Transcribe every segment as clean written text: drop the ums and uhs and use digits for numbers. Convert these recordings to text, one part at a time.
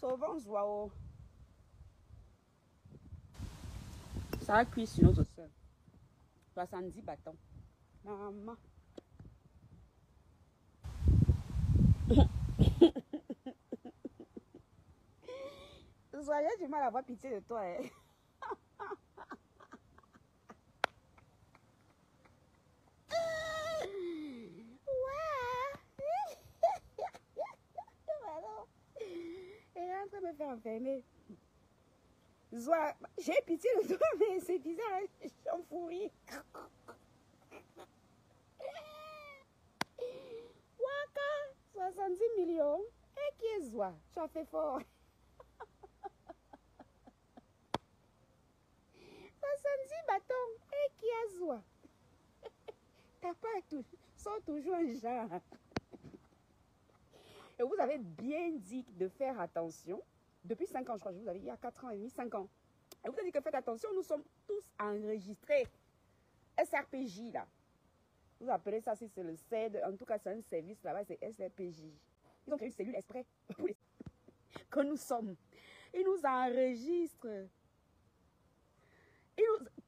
Sauvons Zoao. Ça a cuit sur notre soeur. 70 bâtons. Maman. Zoya, j'ai du mal à avoir pitié de toi. Hein. Elle est en train de me faire enfermer. Zoya, j'ai pitié de toi, mais c'est bizarre. Je suis en fourrie. Waka, 70 millions. Et qui est Zoya? Tu as fait fort. 70 bâtons. Et qui est Zoya? T'as pas tout. Sont toujours un genre. Et vous avez bien dit de faire attention. Depuis 5 ans, je crois, je vous avais dit, il y a 4 ans et demi, 5 ans. Et vous avez dit que faites attention, nous sommes tous enregistrés. SRPJ, là. Vous appelez ça, si c'est le CED, en tout cas, c'est un service là-bas, c'est SRPJ. Ils ont créé une cellule exprès pour les... que nous sommes. Ils nous enregistrent.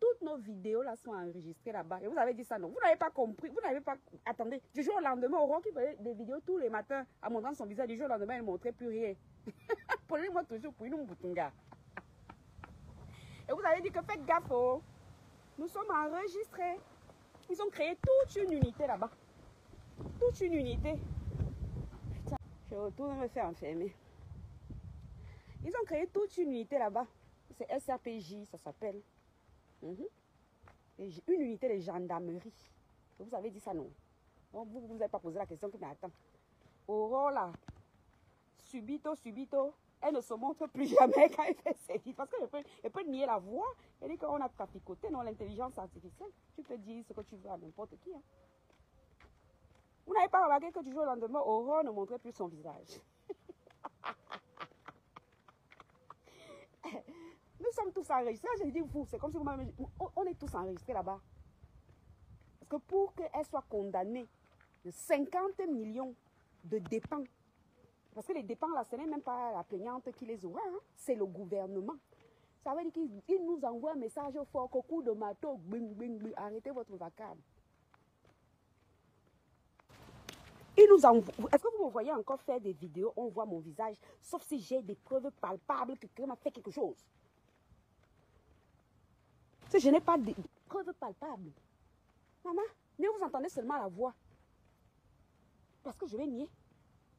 Toutes nos vidéos là sont enregistrées là-bas. Et vous avez dit ça, non? Vous n'avez pas compris. Vous n'avez pas... Attendez, du jour au lendemain, Aurore qui faisait des vidéos tous les matins en montrant son visage, du jour au lendemain, elle ne montrait plus rien. Prenez-moi toujours pour une boutonga. Et vous avez dit que faites gaffe. Oh. Nous sommes enregistrés. Ils ont créé toute une unité là-bas. Toute une unité. Putain, je retourne me faire enfermer. Ils ont créé toute une unité là-bas. C'est SRPJ, ça s'appelle. Une unité de gendarmerie. Vous avez dit ça, non? Bon, vous n'avez pas posé la question que mais attends. Aurore là, subito, elle ne se montre plus jamais quand elle fait ses vies. Parce qu'elle peut nier la voix. Elle dit qu'on a traficoté, non, l'intelligence artificielle. Tu peux dire ce que tu veux à n'importe qui. Hein. Vous n'avez pas remarqué que du jour au lendemain, Aurore ne montrait plus son visage. Nous sommes tous enregistrés. Je dis vous, c'est comme si on est tous enregistrés là-bas. Parce que pour qu'elle soit condamnée de 50 millions de dépenses, parce que les dépenses là, ce n'est même pas la plaignante qui les aura, hein, c'est le gouvernement. Ça veut dire qu'il nous envoie un message fort, coucou de matos, arrêtez votre vacarme. Il nous envoie. Est-ce que vous me voyez encore faire des vidéos, on voit mon visage, sauf si j'ai des preuves palpables que quelqu'un m'a fait quelque chose. Si je n'ai pas de preuves palpables, maman, mais vous entendez seulement la voix. Parce que je vais nier.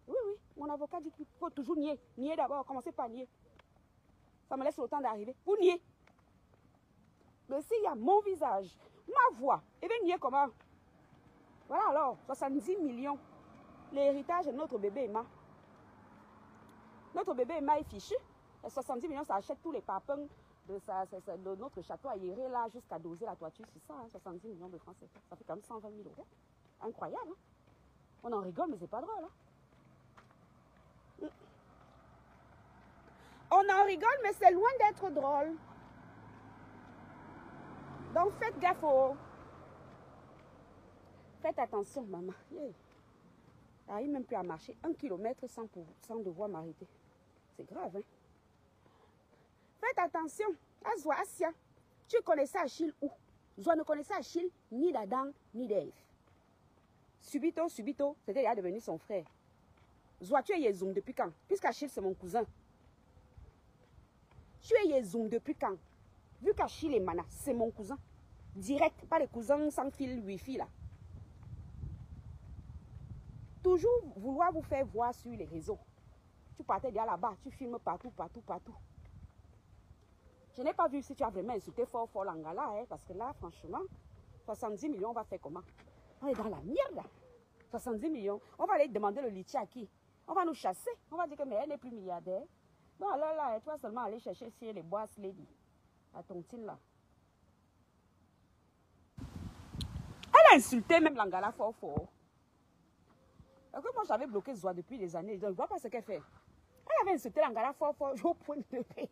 Oui, mon avocat dit qu'il faut toujours nier. Nier d'abord, commencez par nier. Ça me laisse le temps d'arriver. Vous niez. Mais s'il y a mon visage, ma voix, et bien nier comment? Voilà alors, 70 millions. L'héritage de notre bébé Emma. Notre bébé Emma est fichu. 70 millions, ça achète tous les papins de notre château à Yéré, là, jusqu'à doser la toiture sur ça. Hein, 70 millions de francs, ça fait quand même 120 000 euros. Incroyable. Hein? On en rigole, mais c'est pas drôle. Hein? On en rigole, mais c'est loin d'être drôle. Donc faites gaffe. Faites attention, maman. Yeah. J'arrive même plus à marcher 1 kilomètre sans devoir m'arrêter. C'est grave, hein? Faites attention. Zoya, Asia, tu connaissais Achille où? Zoya ne connaissait Achille ni d'Adam ni d'Ève. Subito, c'était déjà devenu son frère. Zoya, tu es Yezoum depuis quand? Puisqu'Achille, c'est mon cousin. Tu es Yezoum depuis quand? Vu qu'Achille est Mana, c'est mon cousin. Direct, pas les cousins sans fil wifi là. Toujours vouloir vous faire voir sur les réseaux. Tu partais déjà là-bas, tu filmes partout. Je n'ai pas vu si tu as vraiment insulté fort Langala, hein, parce que là, franchement, 70 millions, on va faire comment? On est dans la merde, là. 70 millions. On va aller demander le litchi à qui? On va nous chasser. On va dire que mais elle n'est plus milliardaire. Non, là, tu vas seulement aller chercher si les boss lady. À ton tine, là. Elle a insulté même Langala fort. Parce que moi, j'avais bloqué Zoya depuis des années. Je ne vois pas ce qu'elle fait. Elle avait insulté Langala fort au point de paix.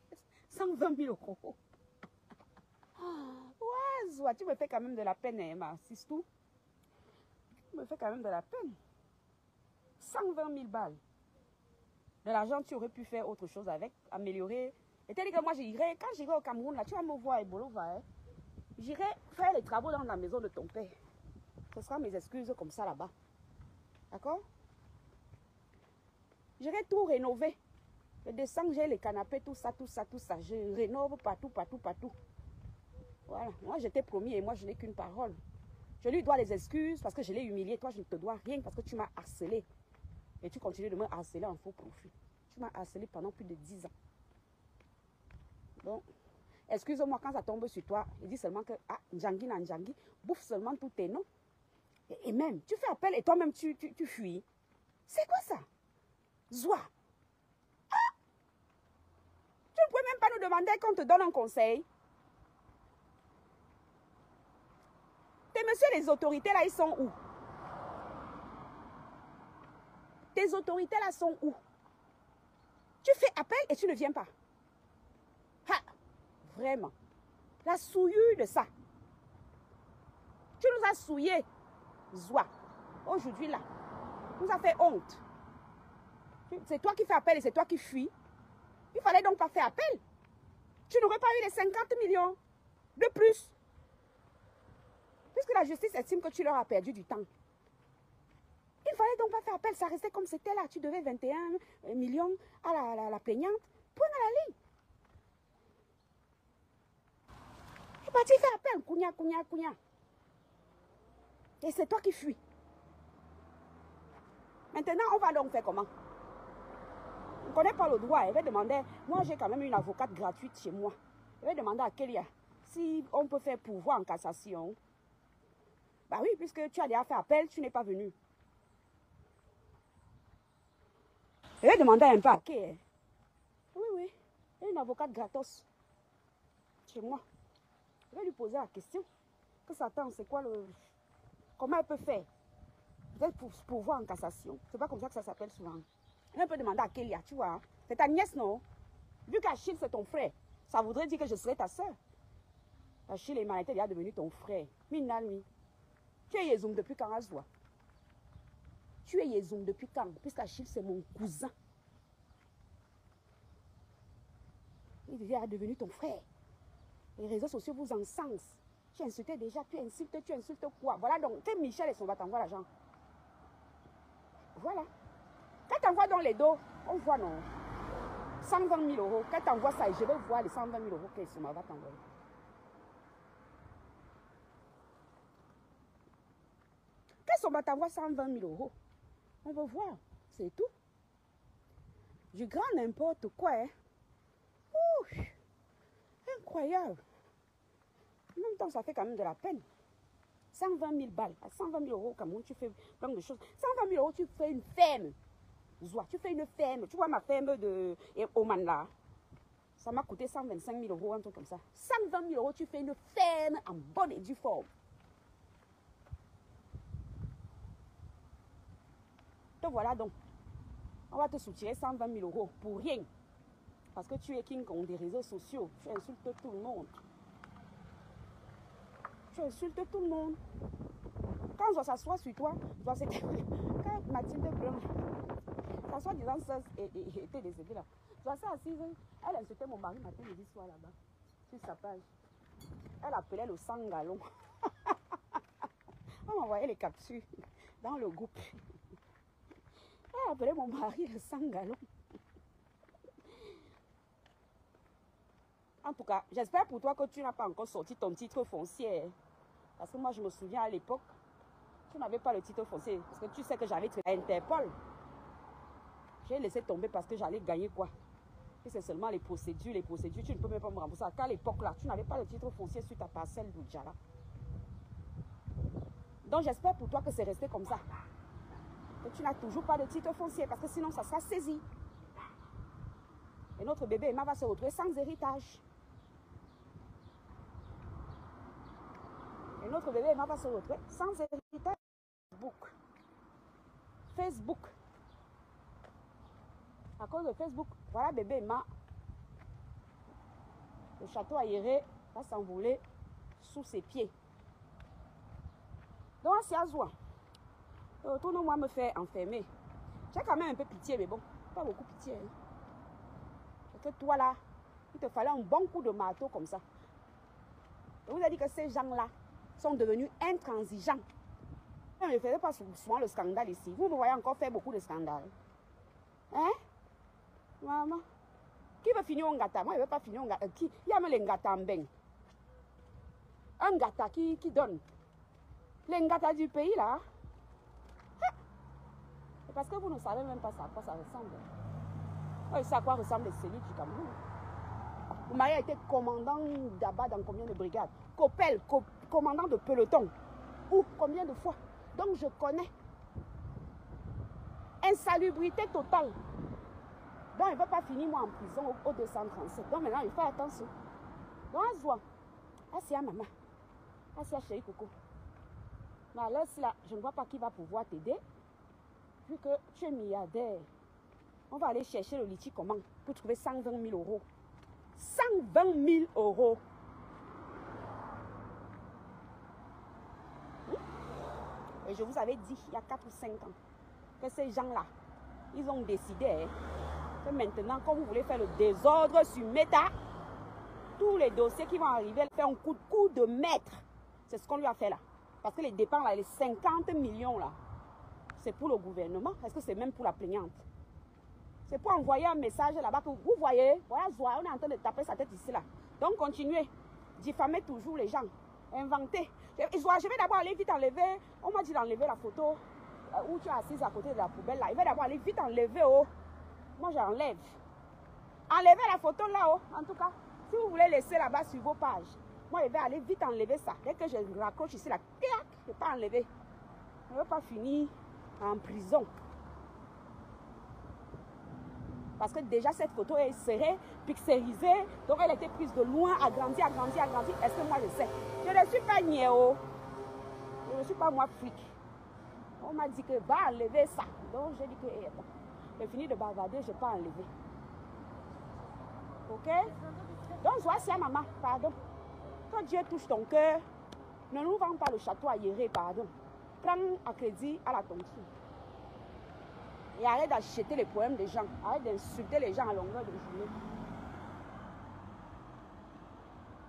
120 000 euros. Ouais, Zoya, tu me fais quand même de la peine, Emma. C'est tout. Tu me fais quand même de la peine. 120 000 balles. De l'argent, tu aurais pu faire autre chose avec, améliorer. Et t'as dit que moi, j'irai, quand j'irai au Cameroun, là, tu vas me voir, Ebolo va, hein. J'irai faire les travaux dans la maison de ton père. Ce sera mes excuses comme ça là-bas. D'accord? J'irai tout rénover. Je descends, j'ai les canapés, tout ça, tout ça, tout ça. Je rénove partout, partout, partout. Voilà. Moi, je t'ai promis et moi, je n'ai qu'une parole. Je lui dois des excuses parce que je l'ai humilié. Toi, je ne te dois rien parce que tu m'as harcelé. Et tu continues de me harceler en faux profit. Tu m'as harcelé pendant plus de 10 ans. Donc, excuse-moi quand ça tombe sur toi. Il dit seulement que, ah, Ndjangi, Ndjangi, bouffe seulement tous tes noms. Et même, tu fais appel et toi-même, tu fuis. C'est quoi ça? Zoua. Ah! Tu ne peux même pas nous demander qu'on te donne un conseil. Tes messieurs, les autorités là, ils sont où? Tes autorités là sont où? Tu fais appel et tu ne viens pas. Ha! Vraiment. La souillure de ça. Tu nous as souillés. Zoua. Aujourd'hui là. Tu nous as fait honte. C'est toi qui fais appel et c'est toi qui fuis. Il fallait donc pas faire appel. Tu n'aurais pas eu les 50 millions de plus. Puisque la justice estime que tu leur as perdu du temps. Il fallait donc pas faire appel. Ça restait comme c'était là. Tu devais 21 millions à la plaignante. Point à la ligne. Tu es parti faire appel. Kounia, kounia, kounia. Et c'est toi qui fuis. Maintenant, on va donc faire comment? On ne connaît pas le droit. Elle va demander. Moi, j'ai quand même une avocate gratuite chez moi. Elle va demander à Kélia si on peut faire pourvoi en cassation. Bah oui, puisque tu as déjà fait appel, tu n'es pas venu. Elle va demander un peu à qui? Oui, oui. Elle est une avocate gratos chez moi. Je vais lui poser la question. Que ça attend, c'est quoi le... Comment elle peut faire? Peut-être pour pourvoi en cassation. C'est pas comme ça que ça s'appelle souvent. Elle peut demander à Kélia, tu vois. C'est ta nièce, non? Vu qu'Achille, c'est ton frère, ça voudrait dire que je serais ta soeur. Achille est malade, il est devenu ton frère. Minalmi. Tu es Yezoum depuis quand, Azwa? Tu es Yezoum depuis quand? Puisqu'Achille, c'est mon cousin. Il est devenu ton frère. Les réseaux sociaux vous encensent. Tu insultais déjà, tu insultes quoi? Voilà donc, c'est Michel et son va t'envoyer l'argent. Voilà. Quand t'envoies dans les dos, on voit non. 120 000 euros. Quand t'envoies ça, je vais voir les 120 000 euros que son va t'envoyer. Quand son va t'envoyer 120 000 euros, on va voir. C'est tout. Du grand n'importe quoi. Hein. Ouh, incroyable. En même temps, ça fait quand même de la peine. 120 000 balles. À 120 000 euros au Cameroun, tu fais plein de choses. 120 000 euros, tu fais une ferme. Zoua, tu fais une ferme. Tu vois ma ferme de Oman là. Ça m'a coûté 125 000 euros, un truc comme ça. 120 000 euros, tu fais une ferme en bonne et due forme. Te voilà donc. On va te soutirer 120 000 euros pour rien. Parce que tu es King Kong des réseaux sociaux. Tu insultes tout le monde. Tu insultes tout le monde. Quand je dois s'asseoir sur toi, quand Mathilde pleure, s'assoit disant ça et était décédée là. Je dois s'assise. Elle insultait mon mari matin, midi, soir là-bas. Sur sa page. Elle appelait le sang galon. On m'envoyait les captures dans le groupe. Elle appelait mon mari le sang galon. En tout cas, j'espère pour toi que tu n'as pas encore sorti ton titre foncier. Parce que moi, je me souviens à l'époque, tu n'avais pas le titre foncier. Parce que tu sais que j'allais à Interpol. J'ai laissé tomber parce que j'allais gagner quoi? Et c'est seulement les procédures, tu ne peux même pas me rembourser. Qu'à l'époque là, tu n'avais pas le titre foncier sur ta parcelle d'Oudjala. Donc j'espère pour toi que c'est resté comme ça. Que tu n'as toujours pas de titre foncier parce que sinon ça sera saisi. Et notre bébé Emma va se retrouver sans héritage. Et notre bébé Emma va se retrouver sans héritage. Facebook. À cause de Facebook, voilà bébé Emma. Le château aéré va s'envoler sous ses pieds. Donc c'est à Zoua. Retourne-moi me faire enfermer. J'ai quand même un peu pitié, mais bon, pas beaucoup pitié. Hein. Parce que toi là, il te fallait un bon coup de marteau comme ça. Je vous ai dit que ces gens-là sont devenus intransigeants. Je ne faisais pas souvent le scandale ici. Vous me voyez encore faire beaucoup de scandales. Hein? Maman. Qui veut finir un gâteau? Moi, je ne veux pas finir un gâteau. Il y a même les gâteaux en bain. Un gâteau qui donne. Les gâteaux du pays, là. C'est parce que vous ne savez même pas à quoi ça ressemble. Moi, je sais à quoi ressemble les cellules du Cameroun. Mon mari a été commandant d'Abba dans combien de brigades? Copel, commandant de peloton. Ou combien de fois? Donc, je connais. Insalubrité totale. Donc, il ne va pas finir moi en prison au 237. Donc, maintenant, il faut attention. Donc, Azwa, Assia maman, Assia chérie Coco. Mais alors, là, je ne vois pas qui va pouvoir t'aider. Vu que tu es milliardaire, on va aller chercher le litchi comment pour trouver 120 000 euros. 120 000 euros. Et je vous avais dit, il y a 4 ou 5 ans, que ces gens-là, ils ont décidé hein, que maintenant, quand vous voulez faire le désordre sur Meta, tous les dossiers qui vont arriver, faire un coup de maître. C'est ce qu'on lui a fait là. Parce que les dépenses, là, les 50 millions là, c'est pour le gouvernement. Est-ce que c'est même pour la plaignante? C'est pour envoyer un message là-bas que vous voyez, voilà, on est en train de taper sa tête ici là. Donc continuez, diffamer toujours les gens, inventer. Je vais d'abord aller vite enlever, on m'a dit d'enlever la photo où tu es assise à côté de la poubelle là. Il va d'abord aller vite enlever, oh. Moi j'enlève. Enlevez la photo là-haut, en tout cas. Si vous voulez laisser là-bas sur vos pages, moi je vais aller vite enlever ça. Dès que je raccroche ici là, je ne vais pas enlever. Je ne veux pas finir en prison. Parce que déjà cette photo est serrée, pixelisée, donc elle a été prise de loin, agrandie. Est-ce que moi je sais? Je ne suis pas niéo. Je ne suis pas moi flic. On m'a dit que va enlever ça. Donc j'ai dit que j'ai fini de bavarder, je ne vais pas enlever. Ok? Donc voici à maman, pardon. Quand Dieu touche ton cœur, ne nous vends pas le château à Yéré, pardon. Prends à crédit à la tonture. Et arrête d'acheter les poèmes des gens. Arrête d'insulter les gens à longueur de journée.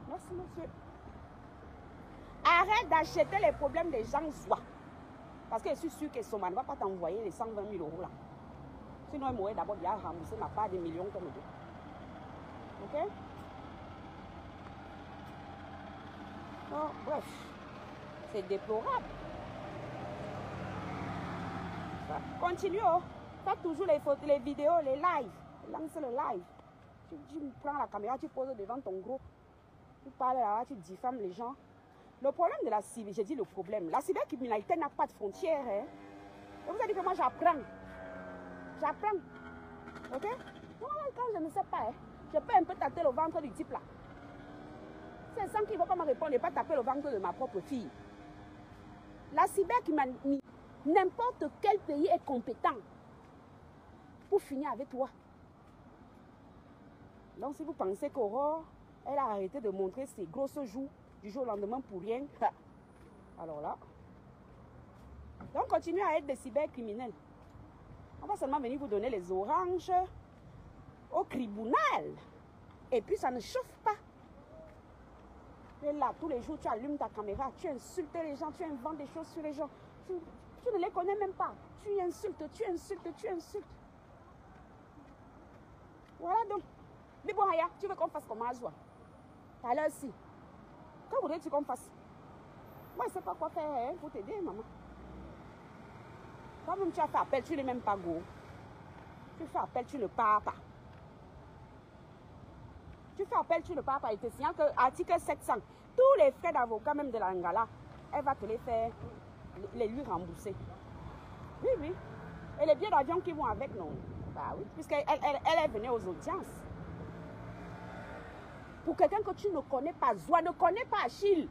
Merci, monsieur. Arrête d'acheter les problèmes des gens, soit. Parce que je suis sûre que Soma ne va pas t'envoyer les 120 000 euros là. Sinon, il m'aurait d'abord bien remboursé ma part des millions comme deux. Ok? Oh, bref. C'est déplorable. Continue, oh. Fais toujours les photos, les vidéos, les lives. Lance le live. Tu prends la caméra, tu poses devant ton groupe. Tu parles là, tu diffames les gens. Le problème de la cyber, j'ai dit le problème. La cybercriminalité n'a pas de frontières. Hein. Je vous ai dit que moi j'apprends. J'apprends. Ok? Moi, quand je ne sais pas, hein, je peux un peu taper le ventre du type là. C'est ça qu'il ne va pas me répondre et pas taper le ventre de ma propre fille. La cybercriminalité, n'importe quel pays est compétent pour finir avec toi. Donc si vous pensez qu'Aurore, elle a arrêté de montrer ses grosses joues du jour au lendemain pour rien, alors là, donc continuez à être des cybercriminels. On va seulement venir vous donner les oranges au tribunal. Et puis ça ne chauffe pas. Et là, tous les jours, tu allumes ta caméra, tu insultes les gens, tu inventes des choses sur les gens. Tu ne les connais même pas. Tu insultes, tu insultes, tu insultes. Voilà donc. Mais bon, Aya, tu veux qu'on fasse comment Azwa? Tout à l'heure, si. Quand voudrais-tu qu'on fasse? Moi, je ne sais pas quoi faire hein, pour t'aider, maman. Toi-même, tu as fait appel, tu n'es même pas go. Tu fais appel, tu ne pars pas. Tu fais appel, tu ne pars pas. Il te signale que article 700, tous les frais d'avocat, même de l'Angala, elle va te les faire, les lui rembourser. Oui, oui. Et les billets d'avion qui vont avec, non. Bah oui, puisqu'elle est venue aux audiences. Pour quelqu'un que tu ne connais pas, Zoua ne connaît pas Achille.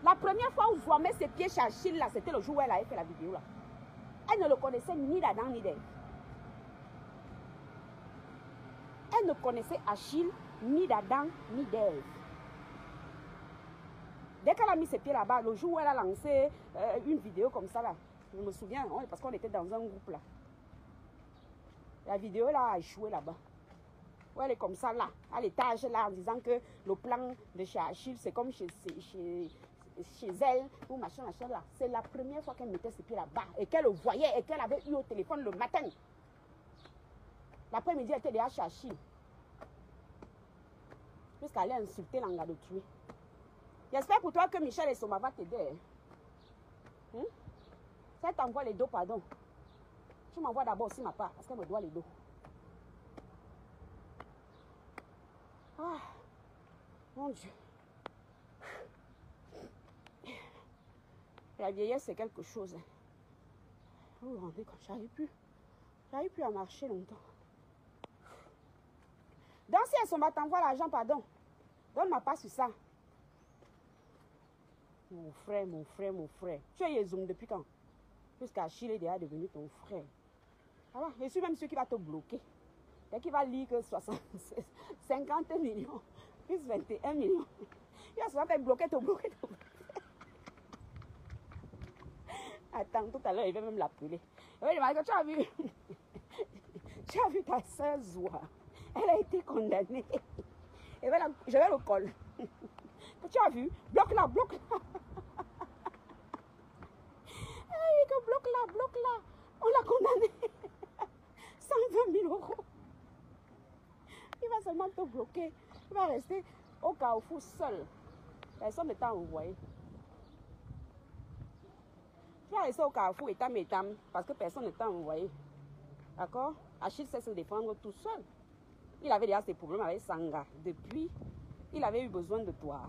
La première fois où Zoua met ses pieds chez Achille, là, c'était le jour où elle avait fait la vidéo. Là. Elle ne le connaissait ni d'Adam ni d'Ève. Elle ne connaissait Achille ni d'Adam ni d'Ève. Dès qu'elle a mis ses pieds là-bas, le jour où elle a lancé une vidéo comme ça, là, Je me souviens, parce qu'on était dans un groupe là. La vidéo là a échoué là-bas. Ouais, elle est comme ça là, à l'étage là, en disant que le plan de chez Achille, c'est comme chez elle, ou machin là. C'est la première fois qu'elle mettait ses pieds là-bas et qu'elle le voyait et qu'elle avait eu au téléphone le matin. L'après-midi, elle était déjà chez Achille. Puisqu'elle allait insulter l'anga de tuer. J'espère pour toi que Michel et Soma va t'aider. Hein? Si elle t'envoie les dos, pardon. Tu m'envoies d'abord aussi ma part, parce qu'elle me doit les dos. Ah, mon Dieu. La vieillesse, c'est quelque chose. Vous vous rendez compte, j'arrive plus à marcher longtemps. Donc si elles sont ma t'envoie l'argent, pardon. Donne ma part sur ça. Mon frère. Tu es Yezoum depuis quand? Puisqu'Achille est déjà devenu ton frère. Alors, je suis même sûr qu'il va te bloquer. Et qu'il va lire que 50 millions, plus 21 millions. Il va se faire bloquer, te bloquer. Attends, tout à l'heure, il va même l'appeler. Il va demander, tu as vu ta soeur Zoua. Elle a été condamnée. Je vais le coller. Tu as vu? Bloque-la. Il dit que bloque-la. On l'a condamnée. 120 000 €. Il va seulement te bloquer. Il va rester au Carrefour seul. Personne ne t'a envoyé. Tu vas rester au Carrefour étam, parce que personne ne t'a envoyé. D'accord? Achille sait se défendre tout seul. Il avait déjà ses problèmes avec Sanga. Depuis, il avait eu besoin de toi.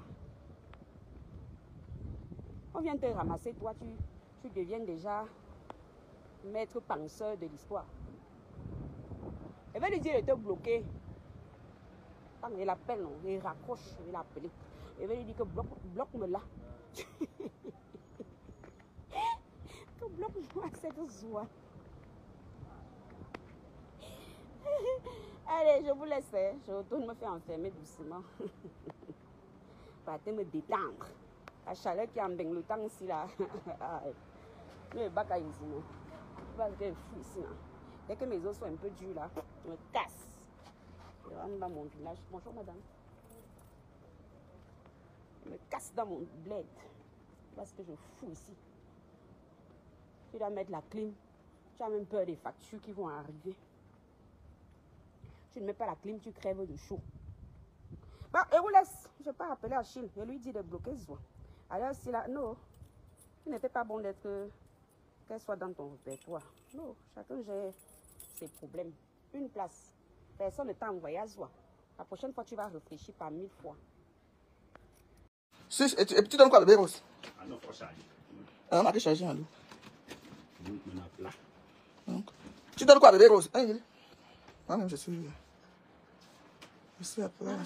On vient te ramasser, toi, tu deviens déjà maître penseur de l'histoire. Il va lui dire de te bloquer. Quand il appelle, il raccroche, il l'appelle. Il va lui dire que bloque-me là. Que bloque-moi cette joie. Allez, je vous laisse. Je retourne me faire enfermer doucement. Partez me détendre. La chaleur qui embêche le temps ici là. Le bac à ici. Je vais fou ici. Dès que mes os sont un peu durs là, je me casse. Je rentre dans mon village. Bonjour madame. Je me casse dans mon bled. Parce que je fous ici. Tu dois mettre la clim. Tu as même peur des factures qui vont arriver. Tu ne mets pas la clim, tu crèves de chaud. Bon, et vous laisse. Je ne vais pas rappeler Achille. Je lui dis de bloquer Zoua. Alors, si là, non, il n'était pas bon d'être qu'elle soit dans ton répertoire. Non, chacun gère ses problèmes. Une place. Personne ne t'a envoyé à Zoua. La prochaine fois, tu vas réfléchir par 1000 fois. Et tu donnes quoi le béros? Ah non, faut charger. Ah, on a chargé en loup. Tu donnes quoi le béros? Moi-même, je suis à plat.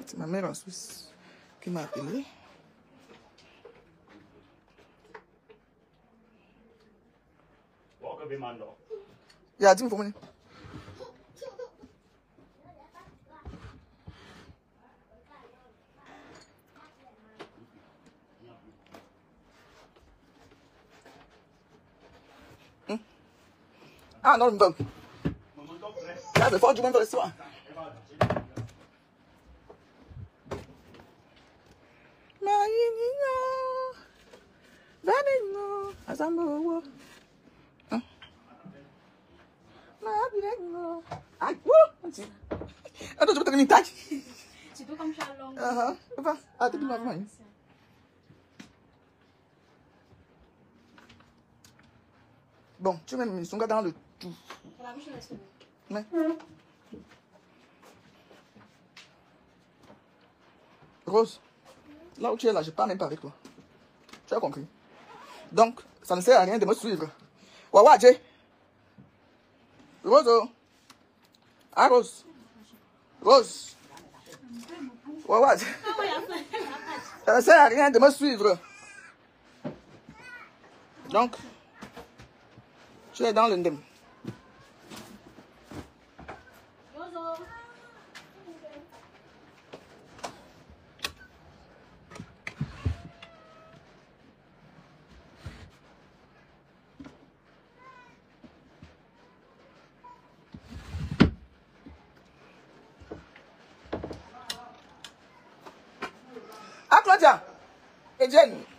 C'est ma mère en Suisse qui m'a appelé. Il y a 10 000 pour moi. Ah non, donc. Là, il faut du monde dans le soir. Attends, tu peux te donner une taille. Tu peux comme Charlon. Va, attends, tu vas bon, tu mets son gars dans le tout. Mais. Rose, là où tu es là, je parle même pas avec toi. Tu as compris? Donc, ça ne sert à rien de me suivre. Wawa, Jay. Rose. Ah, Rose. Rose. Wawa, Jay. Ça ne sert à rien de me suivre. Donc, tu es dans le ndem. Nadia. Etienne.